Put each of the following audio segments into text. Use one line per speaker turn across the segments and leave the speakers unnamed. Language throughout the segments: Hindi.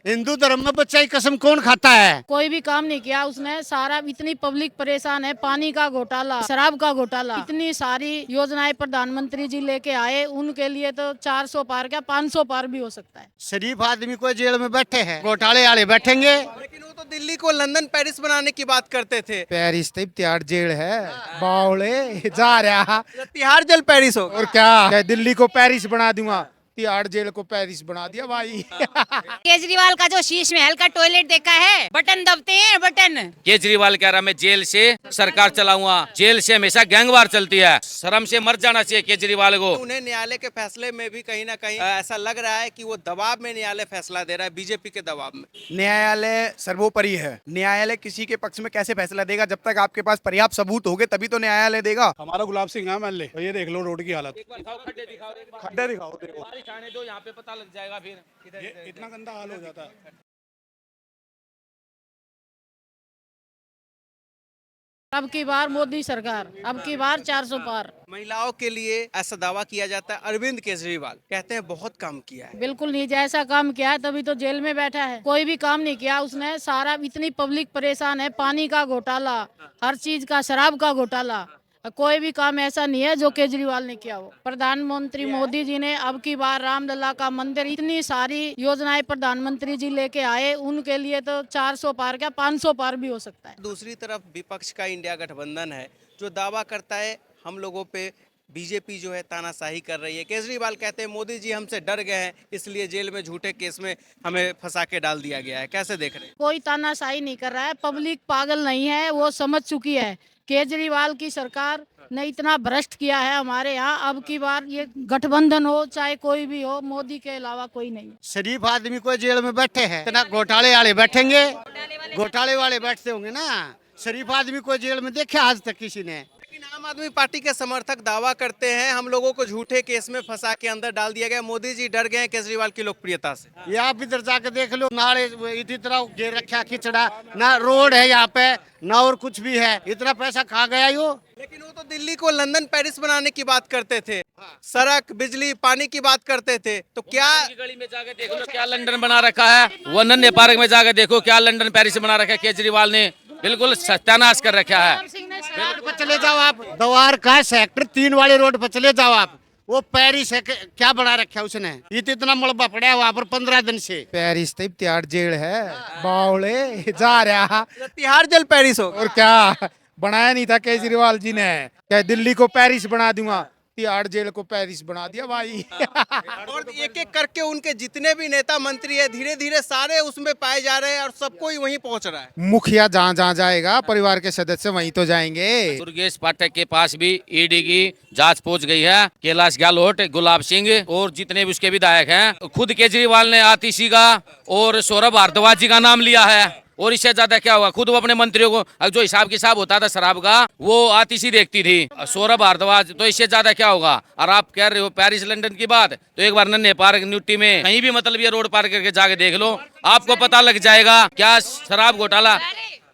हिंदू धर्म में बच्चा की कसम कौन खाता है?
कोई भी काम नहीं किया उसने। सारा इतनी पब्लिक परेशान है, पानी का घोटाला, शराब का घोटाला, इतनी सारी योजनाएं प्रधानमंत्री जी लेके आए, उनके लिए तो 400 पार क्या 500 पार भी हो सकता है।
शरीफ आदमी कोई जेल में बैठे हैं, घोटाले वाले बैठेंगे।
लेकिन वो तो दिल्ली को लंदन पेरिस बनाने की बात करते थे।
पेरिस तो तिहाड़ जेल है, बावले जा रहा।
तिहाड़ जेल पेरिस हो।
और क्या दिल्ली को पेरिस बना दूंगा, तिहाड़ जेल को पेरिस बना दिया भाई।
केजरीवाल का जो शीश महल का टॉयलेट देखा है, बटन दबते हैं बटन।
केजरीवाल कह रहा मैं जेल से सरकार चलाऊंगा, जेल से हमेशा गैंगवार चलती है। शर्म से मर जाना चाहिए केजरीवाल को।
उन्हें न्यायालय के फैसले में भी कहीं ना कहीं ऐसा लग रहा है कि वो दबाव में न्यायालय फैसला दे रहा है, बीजेपी के दबाव में।
न्यायालय सर्वोपरि है। न्यायालय किसी के पक्ष में कैसे फैसला देगा? जब तक आपके पास पर्याप्त सबूत होंगे तभी तो न्यायालय देगा।
हमारा गुलाब सिंह है एमएलए, ये देख लो रोड की हालत। खड्डे दिखाओ, देखो
आने दो, यहाँ पे पता लग जाएगा फिर।
ये इतना गंदा हाल हो जाता है।
अब की बार मोदी सरकार, अब की बार 400 पार।
महिलाओं के लिए ऐसा दावा किया जाता है। अरविंद केजरीवाल कहते हैं बहुत काम किया है।
बिल्कुल नहीं, जैसा काम किया है तभी तो जेल में बैठा है। कोई भी काम नहीं किया उसने। सारा इतनी पब्लिक परेशान है, पानी का घोटाला, हर चीज का, शराब का घोटाला, कोई भी काम ऐसा नहीं है जो केजरीवाल ने किया हो। प्रधानमंत्री मोदी जी ने अब की बार रामलला का मंदिर, इतनी सारी योजनाएं प्रधानमंत्री जी लेके आए, उनके लिए तो 400 पार क्या 500 पार भी हो सकता है।
दूसरी तरफ विपक्ष का इंडिया गठबंधन है जो दावा करता है हम लोगों पे बीजेपी जो है तानाशाही कर रही है। केजरीवाल कहते हैं मोदी जी हमसे डर गए हैं, इसलिए जेल में झूठे केस में हमें फंसा के डाल दिया गया है। कैसे देख रहे हैं?
कोई तानाशाही नहीं कर रहा है। पब्लिक पागल नहीं है, वो समझ चुकी है केजरीवाल की सरकार ने इतना भ्रष्ट किया है हमारे यहाँ। अब की बार ये गठबंधन हो चाहे कोई भी हो, मोदी के अलावा कोई नहीं।
शरीफ आदमी कोई जेल में बैठे हैं, इतना घोटाले वाले बैठेंगे। घोटाले वाले बैठते होंगे ना। शरीफ आदमी कोई जेल में देखे आज तक किसी ने?
लेकिन आम आदमी पार्टी के समर्थक दावा करते हैं हम लोगों को झूठे केस में फंसा के अंदर डाल दिया गया, मोदी जी डर गए हैं केजरीवाल की लोकप्रियता से।
ये आप इधर जाके देख लो, नाले इतनी तरह घेर रखा खिचड़ा, ना रोड है यहाँ पे ना और कुछ भी है। इतना पैसा खा गया यो।
लेकिन वो तो दिल्ली को लंदन पेरिस बनाने की बात करते थे, सड़क बिजली पानी की बात करते थे। तो क्या
गली में जाके देख लो क्या लंदन बना रखा है, वनन्य पार्क में जाके देखो क्या लंदन पेरिस बना रखा है। केजरीवाल ने बिल्कुल सत्यानाश कर रखा है।
रोड पर चले जाओ आप, द्वार का सेक्टर 3 वाले रोड पर चले जाओ आप, वो पेरिस है क्या बना रखा है उसने। इतना मलबा पड़ा है वहाँ पर 15 दिन से।
पेरिस तो तिहाड़ जेल है, बावले जा रहा।
तिहाड़ जेल पेरिस हो।
और क्या बनाया नहीं था केजरीवाल जी ने? क्या दिल्ली को पेरिस बना दूंगा, तिहाड़ जेल को पेरिस बना दिया भाई।
और एक एक करके उनके जितने भी नेता मंत्री है धीरे धीरे सारे उसमें पाए जा रहे हैं और सबको ही वहीं पहुंच रहा है।
मुखिया जहाँ जहाँ जाएगा परिवार के सदस्य वहीं तो जाएंगे।
दुर्गेश पाठक के पास भी ईडी की जांच पहुंच गई है। कैलाश गहलोत, गुलाब सिंह और जितने भी उसके विधायक हैं, खुद केजरीवाल ने आतिशी का और सौरभ भारद्वाज जी का नाम लिया है। और इससे ज्यादा क्या होगा? खुद वो अपने मंत्रियों को जो हिसाब किताब होता था शराब का, वो आतिशी देखती थी सौरभ भारद्वाज। तो इससे ज्यादा क्या होगा? और आप कह रहे हो पेरिस लंदन की बात, तो एक बार नन्हे पार्क न्यूटी में कहीं भी मतलब ये रोड पार करके जाके देख लो, आपको पता लग जाएगा क्या शराब घोटाला।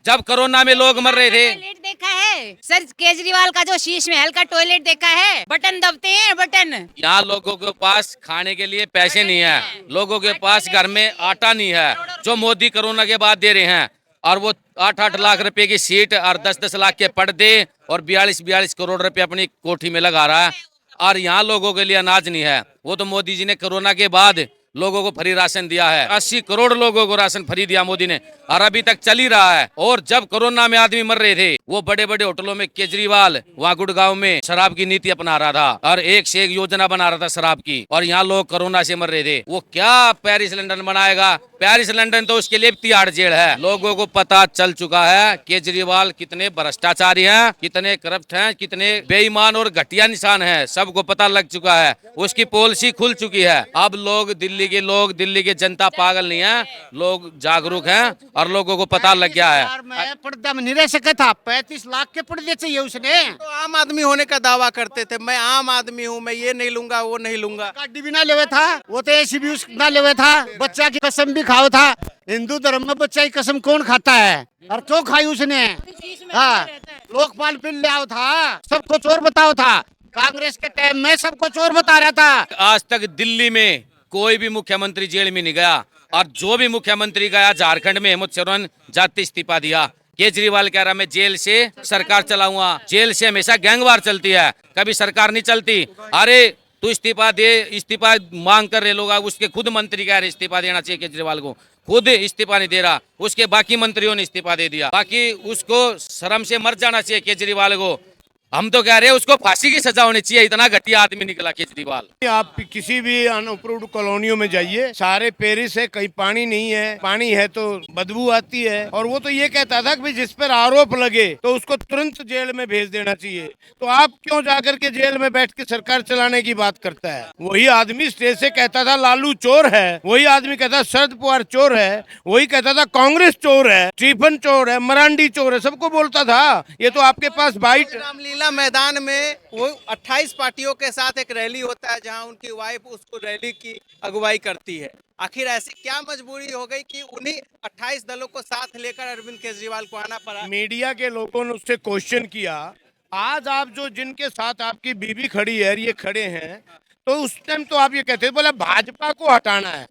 जब कोरोना में लोग मर रहे थे।
टॉयलेट देखा है सर, केजरीवाल का जो शीश महल का टॉयलेट देखा है, बटन दबते हैं बटन।
यहाँ लोगों के पास खाने के लिए पैसे नहीं है, लोगों के पास घर में आटा नहीं है, जो मोदी कोरोना के बाद दे रहे हैं। और वो 8-8 लाख रुपए की सीट और 10-10 लाख के पर्दे और 42-42 करोड़ रुपए अपनी कोठी में लगा रहा है। और यहाँ लोगों के लिए अनाज नहीं है। वो तो मोदी जी ने कोरोना के बाद लोगों को फ्री राशन दिया है। 80 करोड़ लोगों को राशन फ्री दिया मोदी ने, और अभी तक चल ही रहा है। और जब कोरोना में आदमी मर रहे थे, वो बड़े बड़े होटलों में केजरीवाल वहाँ गुड़गांव में शराब की नीति अपना रहा था और एक से एक योजना बना रहा था शराब की, और यहाँ लोग कोरोना से मर रहे थे। वो क्या पेरिस लंदन बनाएगा? पेरिस लंदन तो उसके लिए तिहाड़ जेल है। लोगों को पता चल चुका है केजरीवाल कितने भ्रष्टाचारी हैं, कितने करप्ट हैं, कितने बेईमान और घटिया निशान हैं, सबको पता लग चुका है। उसकी पॉलिसी खुल चुकी है। अब लोग, दिल्ली के जनता पागल नहीं है, लोग जागरूक हैं और लोगों को पता लग गया है।
यार मैं पर्दा में नहीं रह सका था, 35 लाख के पर्दे चाहिए उसने।
तो आम आदमी होने का दावा करते थे, मैं आम आदमी हूँ, मैं ये नहीं लूंगा वो नहीं लूंगा।
गाड़ी भी ना लेवे था, वो तो ऐसी भी ना लेवे था। बच्चा की कसम भी खाओ था। हिंदू धर्म में बच्चा की कसम कौन खाता है और क्यों खाई उसने? हाँ, लोकपाल पिल ले आओ था, सबको चोर बताओ था। कांग्रेस के टाइम में सबको चोर बता रहा था।
आज तक दिल्ली में कोई भी मुख्यमंत्री जेल में नहीं गया, और जो भी मुख्यमंत्री गया झारखंड में, हेमंत सोरेन जाति इस्तीफा दिया। केजरीवाल कह रहा मैं जेल से सरकार चलाऊंगा। जेल से हमेशा गैंगवार चलती है, कभी सरकार नहीं चलती। अरे तू इस्तीफा दे, इस्तीफा मांग कर रहे लोग, उसके खुद मंत्री कह रहे इस्तीफा देना चाहिए केजरीवाल को, खुद इस्तीफा नहीं दे रहा। उसके बाकी मंत्रियों ने इस्तीफा दे दिया। बाकी उसको शर्म से मर जाना चाहिए केजरीवाल को। हम तो कह रहे हैं उसको फांसी की सजा होनी चाहिए, इतना घटिया आदमी निकला केजरीवाल।
आप किसी भी अनअप्रूव्ड कॉलोनियों में जाइए, सारे पेरिस है, कहीं पानी नहीं है, पानी है तो बदबू आती है। और वो तो ये कहता था कि जिस पर आरोप लगे तो उसको तुरंत जेल में भेज देना चाहिए। तो आप क्यों जाकर के जेल में बैठ के सरकार चलाने की बात करता है? वही आदमी स्टेज से कहता था लालू चोर है, वही आदमी कहता शरद पवार चोर है, वही कहता था कांग्रेस चोर है, स्टीफन चोर है, मरांडी चोर है, सबको बोलता था। ये तो आपके पास बाइट
रामलीला मैदान में वो 28 पार्टियों के साथ एक रैली होता है, जहां उनकी वाइफ उसको रैली की अगुवाई करती है। आखिर ऐसी क्या मजबूरी हो गई कि उन्हीं 28 दलों को साथ लेकर अरविंद केजरीवाल को आना पड़ा?
मीडिया के लोगों ने उससे क्वेश्चन किया, आज आप जो जिनके साथ आपकी बीवी खड़ी है, ये खड़े हैं, तो उस टाइम तो आप ये कहते थे बोला भाजपा को हटाना है।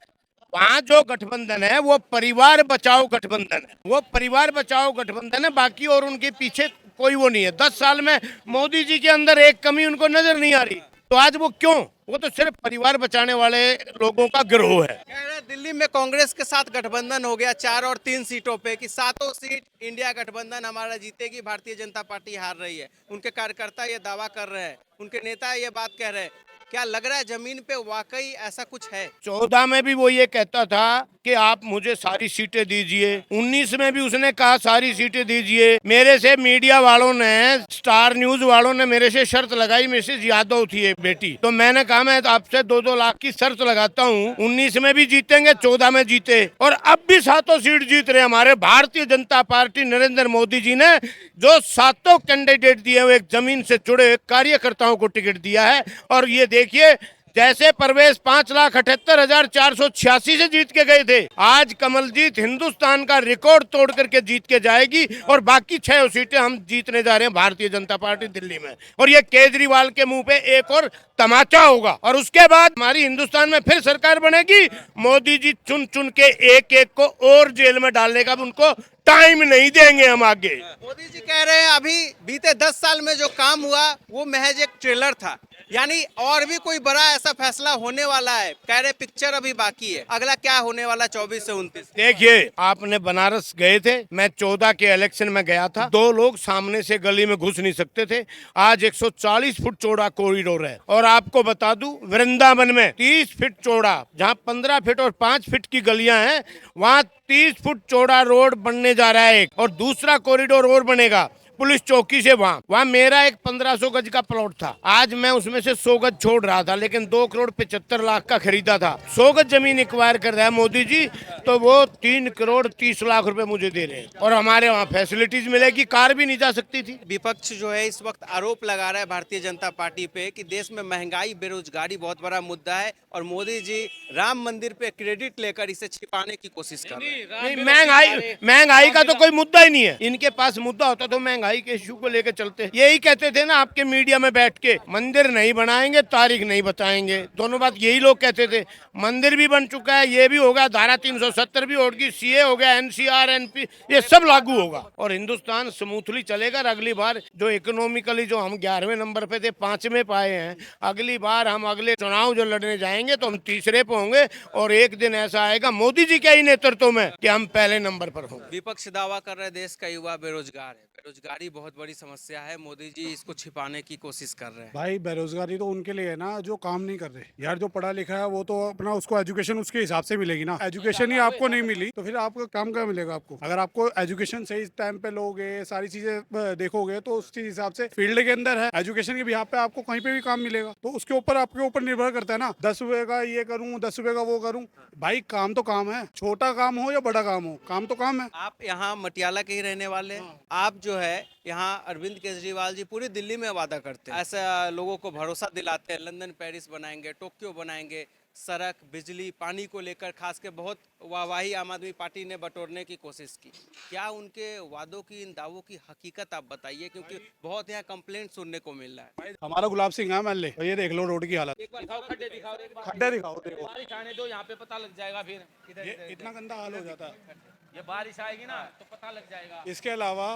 वहाँ जो गठबंधन है वो परिवार बचाओ गठबंधन है, वो परिवार बचाओ गठबंधन है, बाकी और उनके पीछे कोई वो नहीं है। 10 साल में मोदी जी के अंदर एक कमी उनको नजर नहीं आ रही, तो आज वो क्यों? वो तो सिर्फ परिवार बचाने वाले लोगों का गिरोह है।
कह रहे दिल्ली में कांग्रेस के साथ गठबंधन हो गया 4 और 3 सीटों पे कि 7 सीट इंडिया गठबंधन हमारा जीतेगी, भारतीय जनता पार्टी हार रही है। उनके कार्यकर्ता ये दावा कर रहे हैं, उनके नेता ये बात कह रहे हैं। क्या लग रहा है जमीन पे वाकई ऐसा कुछ है?
14 में भी वो ये कहता था कि आप मुझे सारी सीटें दीजिए, 19 में भी उसने कहा सारी सीटें दीजिए। मेरे से मीडिया वालों ने, स्टार न्यूज वालों ने मेरे से शर्त लगाई, मिसेज यादव थी एक बेटी, तो मैंने कहा मैं आपसे 2-2 लाख की शर्त लगाता हूँ, 19 में भी जीतेंगे, 14 में जीते, और अब भी 7 सीट जीत रहे। हमारे भारतीय जनता पार्टी नरेंद्र मोदी जी ने जो 7 कैंडिडेट दिए हुए एक जमीन से जुड़े कार्यकर्ताओं को टिकट दिया है। और ये देखिए, जैसे परवेश 5,78,486 से जीत के गए थे, आज कमलजीत हिंदुस्तान का रिकॉर्ड तोड़ करके जीत के जाएगी, और बाकी 6 सीटें हम जीतने जा रहे हैं भारतीय जनता पार्टी दिल्ली में। और ये केजरीवाल के मुंह पे एक और तमाचा होगा, और उसके बाद हमारी हिंदुस्तान में फिर सरकार बनेगी। मोदी जी चुन चुन के एक एक को और जेल में डालने का उनको टाइम नहीं देंगे हम आगे।
मोदी जी कह रहे हैं अभी बीते 10 साल में जो काम हुआ वो महज एक ट्रेलर था, यानी और भी कोई बड़ा ऐसा फैसला होने वाला है। कह रहे पिक्चर अभी बाकी है, अगला क्या होने वाला 24 से 29?
देखिए, आपने बनारस गए थे, मैं 14 के इलेक्शन में गया था, 2 लोग सामने से गली में घुस नहीं सकते थे। आज 140 फुट चौड़ा कॉरिडोर है, और आपको बता दूं वृंदावन में 30 फीट चौड़ा, जहां 15 फीट और 5 फीट की गलियां हैं, वहां 30 फुट चौड़ा रोड बनने जा रहा है एक, और दूसरा कॉरिडोर और बनेगा पुलिस चौकी से वहाँ मेरा एक 1500 गज का प्लॉट था, आज मैं उसमें से 100 गज छोड़ रहा था, लेकिन 2 करोड़ 75 लाख का खरीदा था। 100 गज जमीन एक्वायर कर रहा है मोदी जी, तो वो 3 करोड़ 30 लाख रुपए मुझे दे रहे हैं, और हमारे वहाँ फैसिलिटीज मिलेगी, कार भी नहीं जा सकती थी।
विपक्ष जो है इस वक्त आरोप लगा रहा है भारतीय जनता पार्टी पे कि देश में महंगाई, बेरोजगारी बहुत बड़ा मुद्दा है, और मोदी जी राम मंदिर पे क्रेडिट लेकर इसे छिपाने की कोशिश कर रहे हैं।
नहीं, महंगाई का तो कोई मुद्दा ही नहीं है। इनके पास मुद्दा होता तो महंगाई के इश्यू को लेकर चलते। यही कहते थे ना आपके मीडिया में बैठ के, मंदिर नहीं बनाएंगे, तारीख नहीं बताएंगे, दोनों बात यही लोग कहते थे। मंदिर भी बन चुका है, ये भी होगा, धारा 370 भी होगी, सीए हो गया, एनसीआर, एनपी, ये सब लागू होगा, और हिंदुस्तान स्मूथली चलेगा। अगली बार जो इकोनॉमिकली जो हम 11वें नंबर पे थे, 5वें पाए हैं, अगली बार हम अगले चुनाव जो लड़ने जाएंगे तो हम 3रे पे होंगे, और एक दिन ऐसा आएगा मोदी जी के ही नेतृत्व में कि हम पहले नंबर पर होंगे।
विपक्ष दावा कर रहे देश का युवा बेरोजगार है, बेरोजगारी बहुत बड़ी समस्या है, मोदी जी इसको छिपाने की कोशिश कर रहे हैं।
भाई बेरोजगारी तो उनके लिए है ना जो काम नहीं कर रहे यार। जो पढ़ा लिखा है वो तो अपना उसको एजुकेशन उसके हिसाब से मिलेगी ना। एजुकेशन ही आपको नहीं मिली तो फिर आपको काम क्या मिलेगा आपको? अगर आपको एजुकेशन सही टाइम पे लोगे, सारी चीजें देखोगे, तो उस हिसाब से फील्ड के अंदर है एजुकेशन के बिहाफ पे आपको कहीं पे भी काम मिलेगा। तो उसके ऊपर आपके ऊपर निर्भर करता है ना, 10 रुपए का ये करूँ, 10 रुपए का वो करूँ। भाई काम तो काम है, छोटा काम हो या बड़ा काम हो, काम तो काम है।
आप यहाँ मटियाला के ही रहने वाले हैं, आप जो है यहाँ अरविंद केजरीवाल जी पूरी दिल्ली में वादा करते हैं, ऐसा लोगों को भरोसा दिलाते हैं, लंदन पेरिस बनाएंगे, टोक्यो बनाएंगे, सड़क, बिजली, पानी को लेकर खास के बहुत वाहवाही आम आदमी पार्टी ने बटोरने की कोशिश की। क्या उनके वादों की, इन दावों की हकीकत आप बताइए, क्योंकि बहुत यहाँ कंप्लेंट सुनने को मिल रहा है।
हमारा गुलाब सिंह है एमएलए, तो ये देख लो रोड की हालत,
एक बार दिखाओ, खड्डे दिखाओ, एक बार
खड्डे दिखाओ, देखो
बारिश आने दो, यहाँ पे पता लग जाएगा फिर किधर
ये इतना गंदा हाल हो जाता है।
ये बारिश आएगी ना तो पता लग जाएगा।
इसके अलावा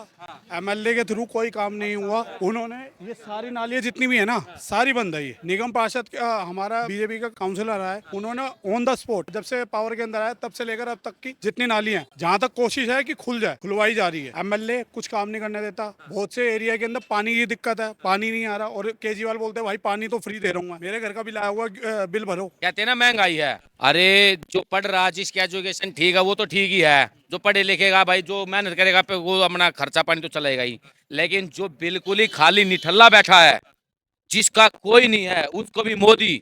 एमएलए के थ्रू कोई काम नहीं हुआ। उन्होंने ये सारी नालियां जितनी भी है ना, सारी बंद है। ये निगम पार्षद हमारा बीजेपी का काउंसिलर है, उन्होंने ऑन द स्पॉट जब से पावर के अंदर आया तब से लेकर अब तक की जितनी नालियां हैं, जहां तक कोशिश है कि खुल जाए, खुलवाई जा रही है। एमएलए कुछ काम नहीं करने देता। बहुत से एरिया के अंदर पानी की दिक्कत है, पानी नहीं आ रहा, और केजरीवाल बोलते हैं भाई पानी तो फ्री दे रहा हूँ, मेरे घर का बिल आया हुआ, बिल भरो।
कहते हैं ना महंगाई है। अरे जो पढ़ रहा, जिसकी एजुकेशन ठीक है वो तो ठीक ही है, जो पढ़े लिखेगा भाई, जो मेहनत करेगा पे वो अपना खर्चा पानी तो चलेगा ही। लेकिन जो बिल्कुल ही खाली निठल्ला बैठा है, जिसका कोई नहीं है, उसको भी मोदी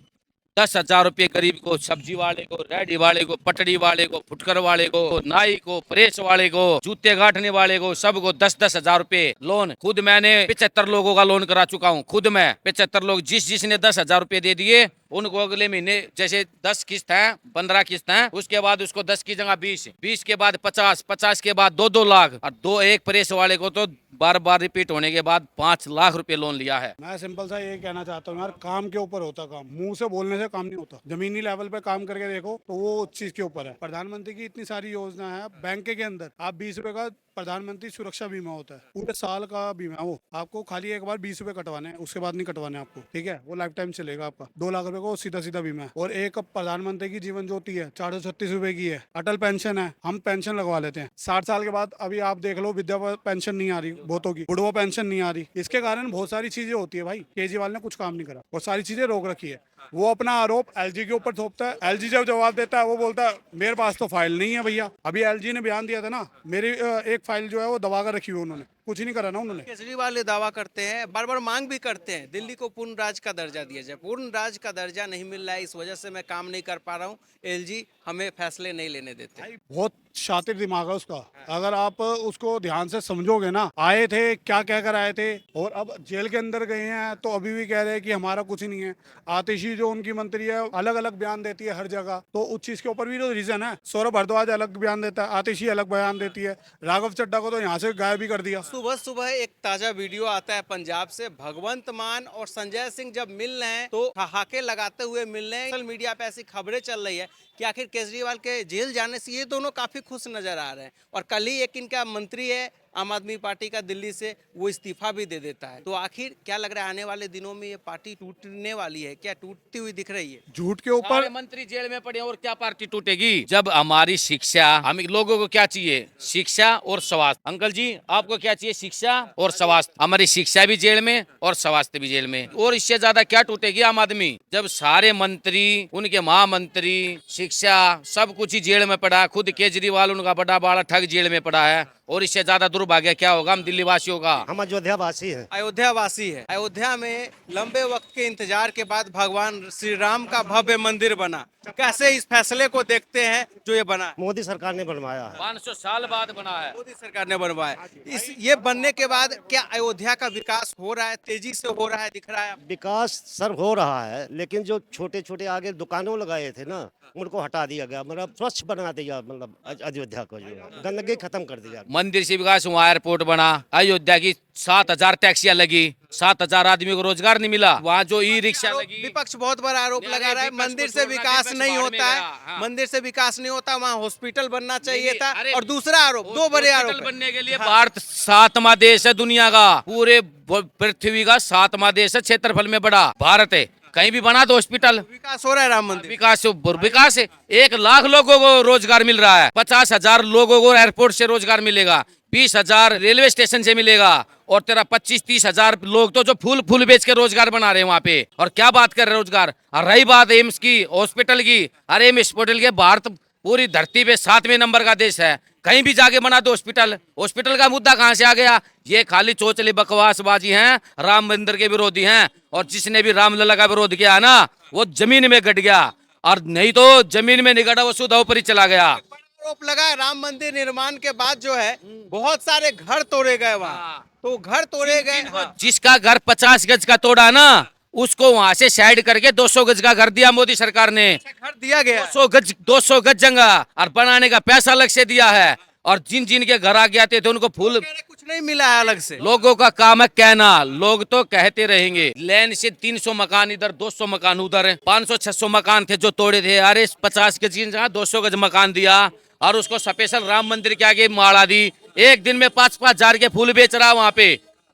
10,000 रुपये गरीब को, सब्जी वाले को, रेडी वाले को, पटड़ी वाले को, फुटकर वाले को, नाई को, प्रेस वाले को, जूते गांठने वाले को, सबको 10-10 हजार रुपये लोन। खुद मैंने 75 लोगों का लोन करा चुका हूँ, खुद मैं 75 लोग, जिसने 10,000 रुपये दे दिए उनको अगले महीने जैसे 10 किस्त है, 15 किस्त है, उसके बाद उसको 10 की जगह 20, 20 के बाद 50, 50 के बाद 2-2 लाख, और एक प्रेस वाले को तो बार बार रिपीट होने के बाद 5 लाख रुपए लोन लिया है।
मैं सिंपल सा ये कहना चाहता हूँ यार, काम के ऊपर होता काम, मुंह से बोलने से काम नहीं होता। जमीनी लेवल पे काम करके देखो तो वो उस चीज के ऊपर है। प्रधानमंत्री की इतनी सारी योजना है, बैंक के अंदर आप 20 रुपए का प्रधानमंत्री सुरक्षा बीमा होता है, पूरे साल का बीमा। वो आपको खाली एक बार 20 रुपए कटवाने हैं, उसके बाद नहीं कटवाने आपको, ठीक है? वो लाइफ टाइम चलेगा आपका। 2 लाख रुपए को सीधा सीधा बीमा है। और एक प्रधानमंत्री की जीवन ज्योति है, 436 रुपए की है। अटल पेंशन है, हम पेंशन लगवा लेते हैं 60 साल के बाद। अभी आप देख लो, विद्या पेंशन नहीं आ रही बहुतों की, बुढ़वा पेंशन नहीं आ रही। इसके कारण बहुत सारी चीजें होती है भाई। केजरीवाल ने कुछ काम नहीं करा और सारी चीजें रोक रखी है। वो अपना आरोप एलजी के ऊपर थोपता है। एलजी जब जवाब देता है वो बोलता है मेरे पास तो फाइल नहीं है भैया। अभी एलजी ने बयान दिया था ना, मेरी एक फाइल जो है वो दबा कर रखी हुई, उन्होंने कुछ नहीं करा ना उन्होंने।
केजरीवाल ये दावा करते हैं, बार बार मांग भी करते हैं, दिल्ली को पूर्ण राज्य का दर्जा दिया जाए। पूर्ण राज्य का दर्जा नहीं मिल रहा है, इस वजह से मैं काम नहीं कर पा रहा हूँ, एलजी हमें फैसले नहीं लेने देते।
बहुत शातिर दिमाग है उसका, अगर आप उसको ध्यान से समझोगे ना। आए थे, क्या कहकर आए थे, और अब जेल के अंदर गए हैं तो अभी भी कह रहे हैं कि हमारा कुछ नहीं है। आतिशी जो उनकी मंत्री है, अलग अलग बयान देती है हर जगह, तो उस चीज के ऊपर भी तो रीजन है। सौरभ भारद्वाज अलग बयान देता है, आतिशी अलग बयान देती है। राघव चड्ढा को तो यहाँ से गायब भी कर दिया।
सुबह सुबह एक ताजा वीडियो आता है पंजाब से, भगवंत मान और संजय सिंह जब मिल रहे हैं तो ठहाके लगाते हुए मिल रहे हैं। सोशल मीडिया पे ऐसी खबरें चल रही है कि आखिर केजरीवाल के जेल जाने से ये दोनों काफी खुश नजर आ रहे हैं। और कल ही एक इनका मंत्री है आम आदमी पार्टी का दिल्ली से, वो इस्तीफा भी दे देता है। तो आखिर क्या लग रहा है, आने वाले दिनों में ये पार्टी टूटने वाली है? क्या टूटती हुई दिख रही है?
झूठ के ऊपर
सारे मंत्री जेल में पड़े और क्या पार्टी टूटेगी? जब हमारी शिक्षा, हम लोगों को क्या चाहिए? शिक्षा और स्वास्थ्य। अंकल जी आपको क्या चाहिए? शिक्षा और स्वास्थ्य। हमारी शिक्षा भी जेल में और स्वास्थ्य भी जेल में, और इससे ज्यादा क्या टूटेगी आम आदमी? जब सारे मंत्री, उनके महामंत्री, शिक्षा, सब कुछ ही जेल में पड़ा है। खुद केजरीवाल उनका बड़ा बड़ा ठग जेल में पड़ा है, और इससे ज्यादा दुर्भाग्य क्या होगा हम दिल्ली वासियों का?
हम अयोध्या वासी हैं।
अयोध्या वासी है। अयोध्या में लंबे वक्त के इंतजार के बाद भगवान श्री राम का भव्य मंदिर बना। कैसे इस फैसले को देखते हैं जो ये बना?
मोदी सरकार ने बनवाया है।
500 साल बाद बना है,
मोदी सरकार ने बनवाया। इस ये बनने के बाद क्या अयोध्या का विकास हो रहा है, तेजी से हो रहा है, दिख रहा है?
विकास सर हो रहा है, लेकिन जो छोटे छोटे आगे दुकानों लगाए थे ना, उनको हटा दिया गया। मतलब स्वच्छ बना दिया, मतलब अयोध्या को जो गंदगी खत्म कर दिया।
मंदिर से विकास हुआ, एयरपोर्ट बना, अयोध्या की 7,000 टैक्सियां लगी, 7,000 आदमी को रोजगार नहीं मिला। वहाँ जो ई रिक्शा लगी,
विपक्ष बहुत बड़ा आरोप लगा रहा है मंदिर से विकास नहीं होता है, मंदिर से विकास नहीं होता, वहाँ हॉस्पिटल बनना चाहिए था। और दूसरा आरोप, दो बड़े आरोप
बनने के लिए भारत 7वां देश है दुनिया का, पूरे पृथ्वी का 7वां देश है, क्षेत्रफल में बड़ा भारत है। कहीं भी बना दो हॉस्पिटल,
विकास हो रहा है। राम मंदिर
विकास है। 1 लाख लोगों को रोजगार मिल रहा है, 50,000 लोगों को एयरपोर्ट से रोजगार मिलेगा, 20,000 रेलवे स्टेशन से मिलेगा, और तेरा 25-30 हजार लोग तो जो फूल बेच के रोजगार बना रहे हैं वहाँ पे। और क्या बात कर रहे हैं रोजगार? और रही बात एम्स की, हॉस्पिटल की, अरे एम्स हॉस्पिटल के, भारत पूरी धरती पे 7वें नंबर का देश है, कहीं भी जाके बना दो हॉस्पिटल। हॉस्पिटल का मुद्दा कहाँ से आ गया? ये खाली चोचली बकवासबाजी हैं, राम मंदिर के विरोधी हैं, और जिसने भी रामलला का विरोध किया ना वो जमीन में गड़ गया, और नहीं तो जमीन में नहीं गड़ा, वो सुधा ऊपर ही चला गया।
आरोप लगा राम मंदिर निर्माण के बाद जो है बहुत सारे घर तोड़े गए वहाँ, तो घर तोड़े गए।
जिसका घर 50 गज का तोड़ा ना, उसको वहां से साइड करके 200 गज का घर दिया मोदी सरकार ने।
घर दिया गया।
200 गज जगह और बनाने का पैसा अलग से दिया है। और जिन जिन के घर आ गए थे उनको फूल
कुछ नहीं मिला है अलग से।
लोगों का काम है कहना, लोग तो कहते रहेंगे। लैंड से 300 मकान इधर, 200 मकान उधर, 500-600 मकान थे जो तोड़े थे। अरे 50 गज की जगह 200 गज मकान दिया और उसको स्पेशल राम मंदिर के आगे माला दी। एक दिन में 5-5 हजार के फूल बेच रहा वहाँ पे।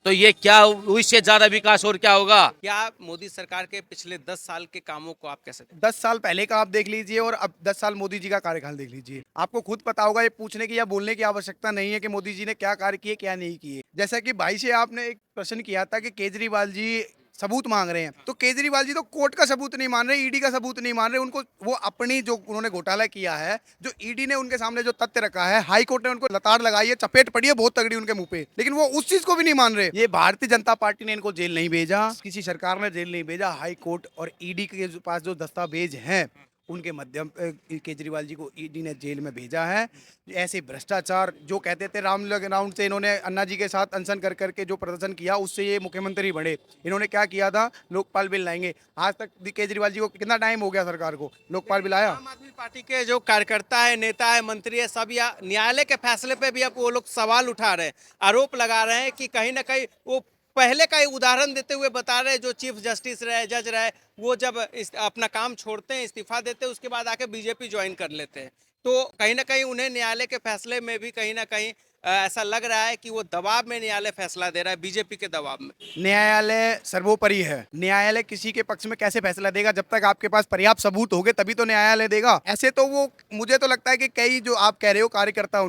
तो ये क्या, इससे ज्यादा विकास और क्या होगा?
क्या मोदी सरकार के पिछले 10 साल के कामों को आप कैसे
10 साल पहले का आप देख लीजिए और अब 10 साल मोदी जी का कार्यकाल देख लीजिए, आपको खुद पता होगा। ये पूछने की या बोलने की आवश्यकता नहीं है कि मोदी जी ने क्या कार्य किए क्या नहीं किए। जैसा कि भाई से आपने एक प्रश्न किया था कि केजरीवाल जी सबूत मांग रहे हैं, तो केजरीवाल जी तो कोर्ट का सबूत नहीं मान रहे, ईडी का सबूत नहीं मान रहे। उनको वो अपनी जो उन्होंने घोटाला किया है, जो ईडी ने उनके सामने जो तथ्य रखा है, हाई कोर्ट ने उनको लताड़ लगाई है, चपेट पड़ी है बहुत तगड़ी उनके मुंह पे, लेकिन वो उस चीज को भी नहीं मान रहे। ये भारतीय जनता पार्टी ने इनको जेल नहीं भेजा, किसी सरकार ने जेल नहीं भेजा, हाई कोर्ट और ईडी के पास जो दस्तावेज हैं उनके माध्यम केजरीवाल जी को ईडी ने जेल में भेजा है। ऐसे भ्रष्टाचार जो कहते थे राम राउंड से, इन्होंने अन्ना जी के साथ अनशन कर करके जो प्रदर्शन किया उससे ये मुख्यमंत्री बने। इन्होंने क्या किया था, लोकपाल बिल लाएंगे। आज तक केजरीवाल जी को कितना टाइम हो गया सरकार को, लोकपाल बिल आया?
आम आदमी पार्टी के जो कार्यकर्ता है, नेता है, मंत्री है, सब या न्यायालय के फैसले पे भी अब वो लोग सवाल उठा रहे हैं, आरोप लगा रहे हैं कि कहीं ना कहीं वो पहले का ही उदाहरण देते हुए बता रहे हैं। जो चीफ जस्टिस रहे, जज रहे, वो जब अपना काम छोड़ते हैं, इस्तीफा देते हैं, उसके बाद आके बीजेपी ज्वाइन कर लेते हैं। तो कहीं ना कहीं उन्हें न्यायालय के फैसले में भी कहीं ना कहीं ऐसा लग रहा है कि वो दबाव में न्यायालय फैसला दे रहा है, बीजेपी के दबाव में।
न्यायालय सर्वोपरि है। न्यायालय किसी के पक्ष में कैसे फैसला देगा, जब तक आपके पास पर्याप्त सबूत होंगे तभी तो न्यायालय देगा। ऐसे तो वो, मुझे तो लगता है कि कई जो आप कह रहे हो कार्यकर्ता,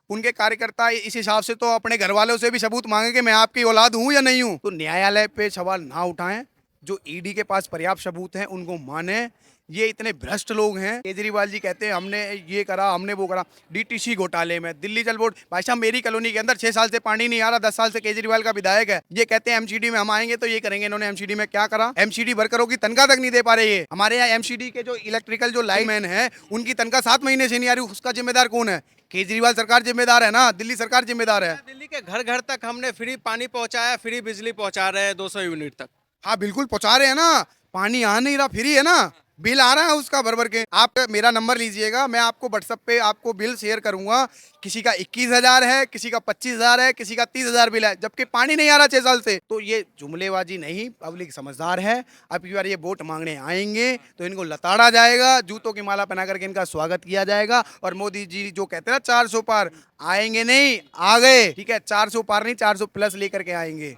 उनके कार्यकर्ता इस हिसाब से तो अपने घर वालों से भी सबूत मांगे कि मैं आपकी औलाद हूं या नहीं हूं। तो न्यायालय पे सवाल ना उठाएं, जो ईडी के पास पर्याप्त सबूत हैं उनको माने। ये इतने भ्रष्ट लोग हैं। केजरीवाल जी कहते हैं हमने ये करा, हमने वो करा। डीटीसी घोटाले में दिल्ली जल बोर्ड, भाई साहब मेरी कॉलोनी के अंदर 6 साल से पानी नहीं आ रहा, 10 साल से केजरीवाल का विधायक है। ये कहते हैं एमसीडी में हम आएंगे तो ये करेंगे। इन्होंने एमसीडी में क्या करा? एमसीडी वर्करों की तनख्वाह तक नहीं दे पा रहे। ये हमारे यहाँ एमसीडी के जो इलेक्ट्रिकल जो लाइनमैन है, उनकी तनख्वाह 7 महीने से नहीं आ रही। उसका जिम्मेदार कौन है? केजरीवाल सरकार जिम्मेदार है ना, दिल्ली सरकार जिम्मेदार है।
दिल्ली के घर घर तक हमने फ्री पानी पहुंचाया, फ्री बिजली पहुंचा रहे हैं 200 यूनिट तक।
हाँ बिल्कुल पहुंचा रहे हैं ना, पानी आ नहीं रहा, फ्री है ना, बिल आ रहा है उसका भर भर के। आप मेरा नंबर लीजिएगा, मैं आपको व्हाट्सएप पे आपको बिल शेयर करूंगा। किसी का 21,000 है, किसी का 25,000 है, किसी का 30,000 बिल है, जबकि पानी नहीं आ रहा 6 साल से। तो ये जुमलेबाजी नहीं, पब्लिक समझदार है। अब की बार ये वोट मांगने आएंगे तो इनको लताड़ा जाएगा, जूतों की माला पहना करके इनका स्वागत किया जाएगा। और मोदी जी जो कहते हैं ना 400 पार, आएंगे नहीं, आ गए। ठीक है, 400 पार नहीं 400 प्लस लेकर के आएंगे।